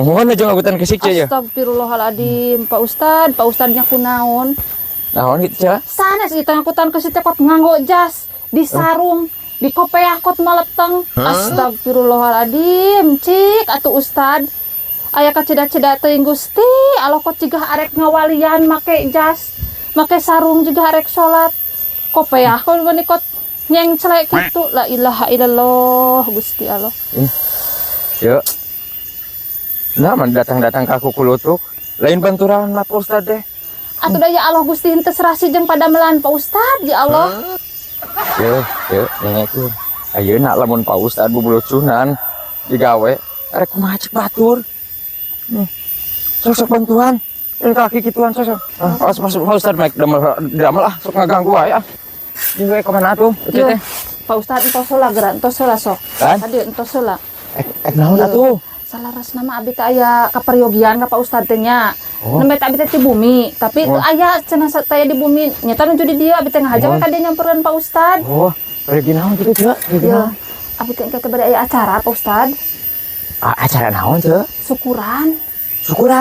Mohon aja ngabutan kesik ya. Astagfirullahaladzim, Pak Ustadnya kunaon. Naon gitu ya. Sana sih tangkutan ke situ kot nganggo jas, di sarung, di kopeah kot maleteng. Astagfirullahaladzim, cik atuh Ustad. Aya kaceda-ceda teuing Gusti, Allah kot cigah arek ngawalian make jas, make sarung juga arek salat. Kopeah kot meuni kot nyeng celek kitu. La ilaha illallah Gusti Allah. Yuk. Nah, datang-datang ke aku kulutuk. Lain banturan lah Pak Ustad deh. Atuh daya Allah Gusti henteu serasi jeung padamelan Pak Ustad ya Allah. Yuk, nyengekeun. Ayeuna lamun Pak Ustad bubuluh sunan digawe arek kumaha cek batur. Sosok bantuan. Kaki kituan sosok. Awas masuk Pak Ustad make damel ah sok ngaganggu wae ah. Diwe ka mana atuh? Teh. Pak Ustad entos heula geura, entos heula sok. Kan? Tadi entos heula. Naon atuh? Salaras nama abdi teh aya kaperyogian ka Pak Ustad teh nya. Nembe abdi teh di bumi, tapi itu aya cenah teh di bumi. Nyata nuju di dieu abdi teh ngahajang ka dieu nyampereun Pak Ustad. Oh, pergi naon kitu teh? Ya. Abdi teh engke bade aya acara Pak Ustad. Acara naon teh? Syukuran. Syukuran.